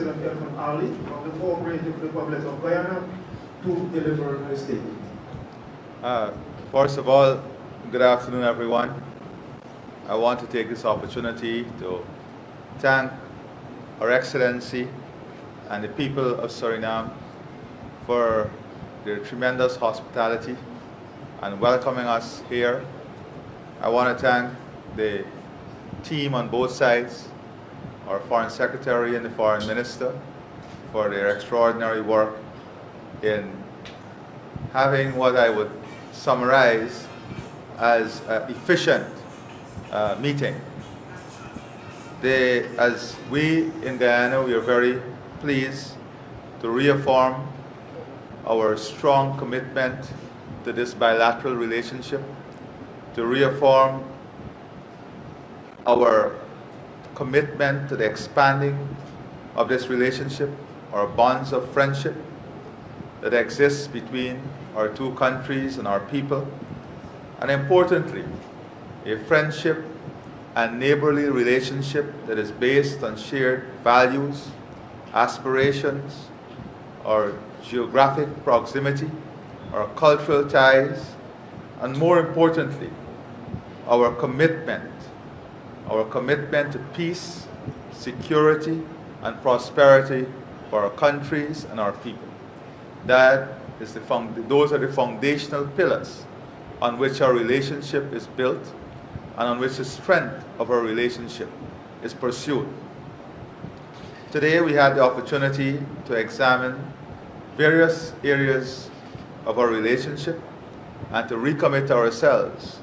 President Elton Ali of the Cooperative Republic of Guyana to deliver the statement. First of all, good afternoon, everyone. I want to take this opportunity to thank Her Excellency and the people of Suriname for their tremendous hospitality and welcoming us here. I want to thank the team on both sides, our Foreign Secretary and the Foreign Minister, for their extraordinary work in having what I would summarize as an efficient meeting. As we in Guyana, we are very pleased to reaffirm our strong commitment to this bilateral relationship, to reaffirm our commitment to the expanding of this relationship, our bonds of friendship that exists between our two countries and our people, and importantly, a friendship and neighborly relationship that is based on shared values, aspirations, our geographic proximity, our cultural ties, and more importantly, our commitment to peace, security, and prosperity for our countries and our people. Those are the foundational pillars on which our relationship is built and on which the strength of our relationship is pursued. Today we had the opportunity to examine various areas of our relationship and to recommit ourselves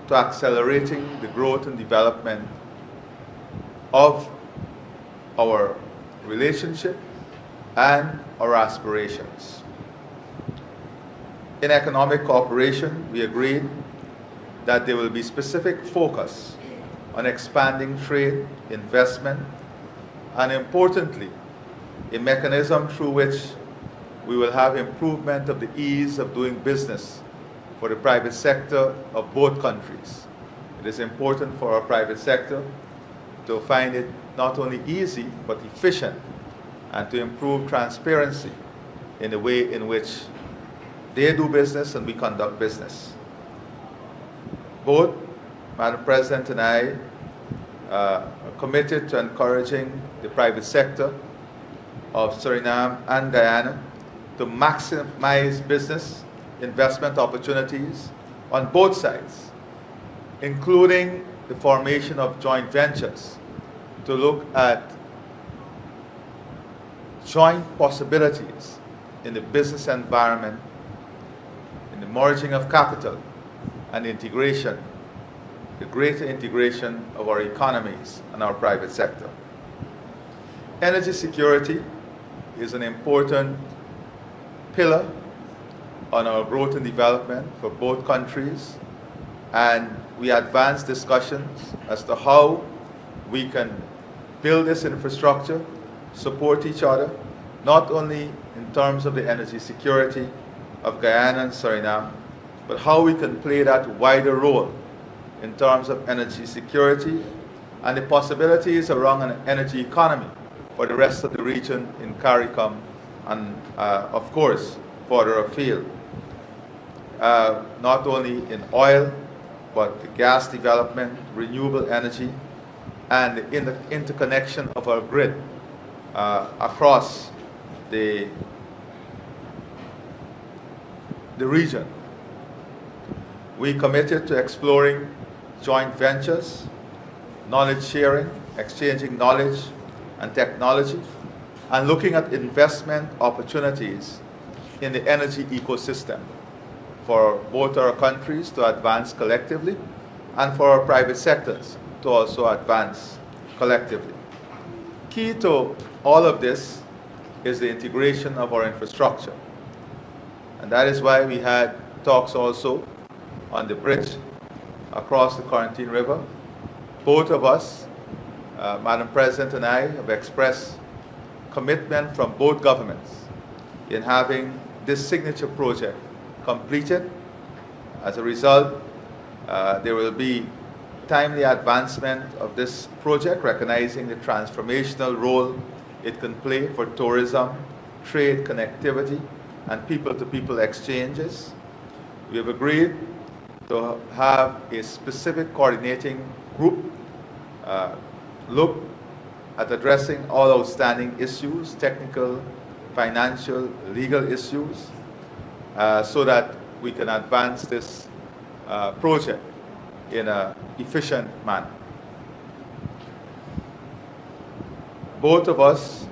to accelerating the growth and development of our relationship and our aspirations. In economic cooperation, we agreed that there will be specific focus on expanding trade, investment, and importantly, a mechanism through which we will have improvement of the ease of doing business for the private sector of both countries. It is important for our private sector to find it not only easy, but efficient, and to improve transparency in the way in which they do business and we conduct business. Both Madam President and I are committed to encouraging the private sector of Suriname and Guyana to maximize business investment opportunities on both sides, including the formation of joint ventures to look at joint possibilities in the business environment, in the merging of capital and integration, the greater integration of our economies and our private sector. Energy security is an important pillar on our growth and development for both countries, and we advanced discussions as to how we can build this infrastructure, support each other, not only in terms of the energy security of Guyana and Suriname, but how we can play that wider role in terms of energy security and the possibilities around an energy economy for the rest of the region in CARICOM and, of course, further afield. Not only in oil, but the gas development, renewable energy, and the interconnection of our grid across the region. We committed to exploring joint ventures, knowledge sharing, exchanging knowledge and technology, and looking at investment opportunities in the energy ecosystem for both our countries to advance collectively and for our private sectors to also advance collectively. Key to all of this is the integration of our infrastructure. And that is why we had talks also on the bridge across the Quarantine River. Both of us, Madam President and I, have expressed commitment from both governments in having this signature project completed. As a result, there will be timely advancement of this project, recognizing the transformational role it can play for tourism, trade connectivity, and people-to-people exchanges. We have agreed to have a specific coordinating group look at addressing all outstanding issues, technical, financial, legal issues, so that we can advance this project in an efficient manner. Both of us,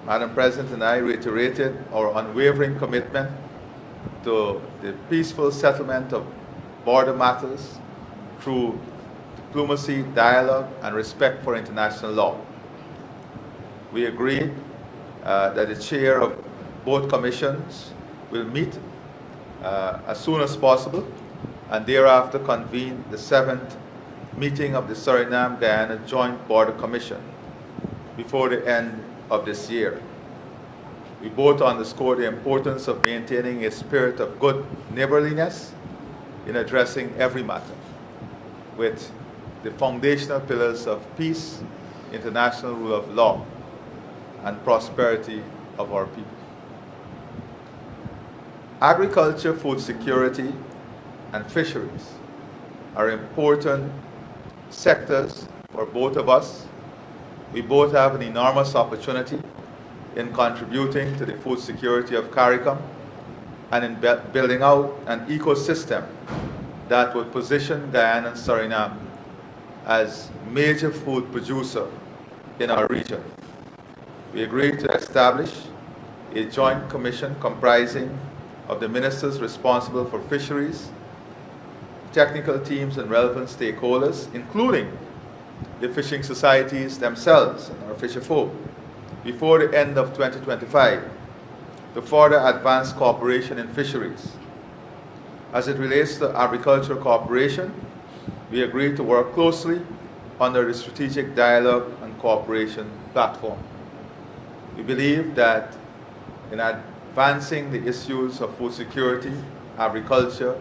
Madam President and I, reiterated our unwavering commitment to the peaceful settlement of border matters through diplomacy, dialogue, and respect for international law. We agreed that the chair of both commissions will meet as soon as possible and thereafter convene the 7th meeting of the Suriname-Guyana Joint Border Commission before the end of this year. We both underscore the importance of maintaining a spirit of good neighborliness in addressing every matter, with the foundational pillars of peace, international rule of law, and prosperity of our people. Agriculture, food security, and fisheries are important sectors for both of us. We both have an enormous opportunity in contributing to the food security of CARICOM and in building out an ecosystem that would position Guyana and Suriname as major food producer in our region. We agreed to establish a joint commission comprising of the ministers responsible for fisheries, technical teams and relevant stakeholders, including the fishing societies themselves and our fisher folk, before the end of 2025 to further advance cooperation in fisheries. As it relates to agricultural cooperation, we agreed to work closely under the Strategic Dialogue and Cooperation Platform. We believe that in advancing the issues of food security, agriculture,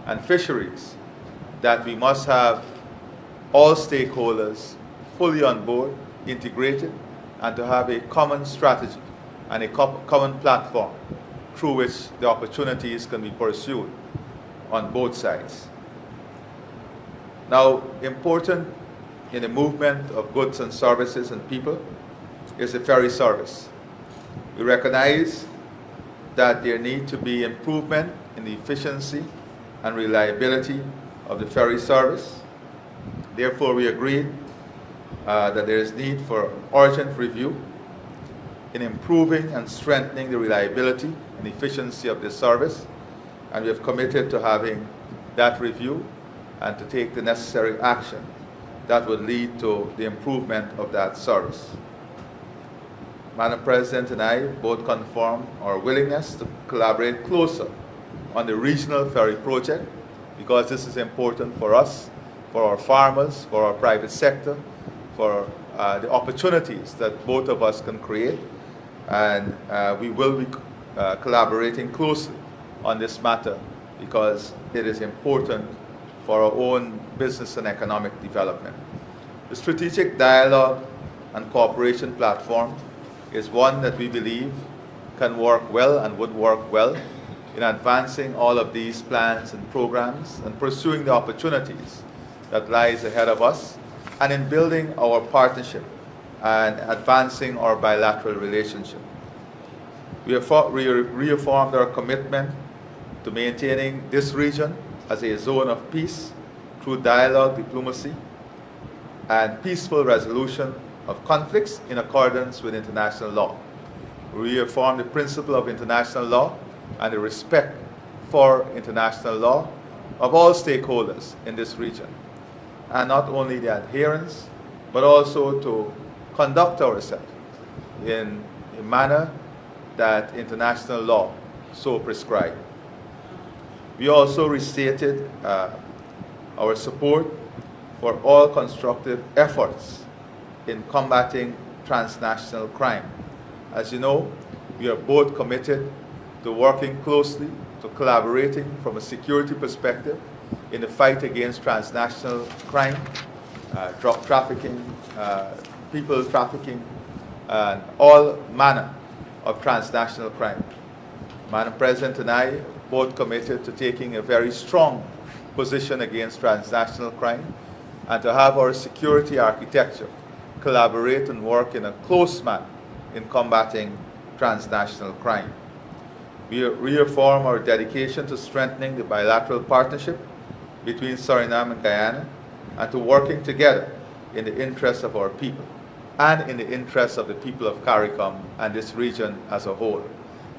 and fisheries, that we must have all stakeholders fully on board, integrated, and to have a common strategy and a common platform through which the opportunities can be pursued on both sides. Now, important in the movement of goods and services and people is the ferry service. We recognize that there need to be improvement in the efficiency and reliability of the ferry service. Therefore, we agreed that there is need for urgent review in improving and strengthening the reliability and efficiency of this service, and we have committed to having that review and to take the necessary action that would lead to the improvement of that service. Madam President and I both confirm our willingness to collaborate closer on the regional ferry project, because this is important for us, for our farmers, for our private sector, for the opportunities that both of us can create, and we will be collaborating closely on this matter because it is important for our own business and economic development. The Strategic Dialogue and Cooperation Platform is one that we believe can work well and would work well in advancing all of these plans and programs and pursuing the opportunities that lies ahead of us, and in building our partnership and advancing our bilateral relationship. We have reaffirmed our commitment to maintaining this region as a zone of peace through dialogue, diplomacy, and peaceful resolution of conflicts in accordance with international law. We reaffirm the principle of international law and the respect for international law of all stakeholders in this region, and not only the adherence, but also to conduct ourselves in a manner that international law so prescribes. We also restated our support for all constructive efforts in combating transnational crime. As you know, we are both committed to working closely, to collaborating from a security perspective in the fight against transnational crime, drug trafficking, people trafficking, and all manner of transnational crime. Madam President and I both committed to taking a very strong position against transnational crime and to have our security architecture collaborate and work in a close manner in combating transnational crime. We reaffirm our dedication to strengthening the bilateral partnership between Suriname and Guyana and to working together in the interests of our people and in the interests of the people of CARICOM and this region as a whole.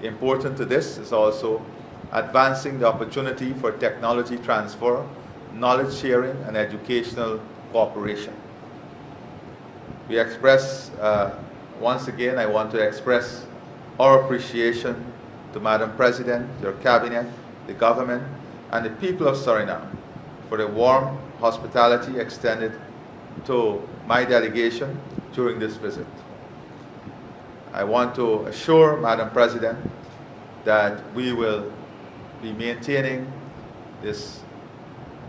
Important to this is also advancing the opportunity for technology transfer, knowledge sharing, and educational cooperation. We express, once again, I want to express our appreciation to Madam President, your cabinet, the government, and the people of Suriname for the warm hospitality extended to my delegation during this visit. I want to assure Madam President that we will be maintaining this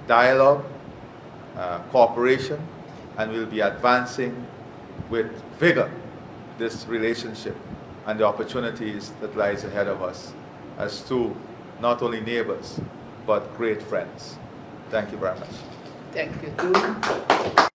dialogue, cooperation, and we'll be advancing with vigor this relationship and the opportunities that lies ahead of us as two not only neighbors but great friends. Thank you very much. Thank you too.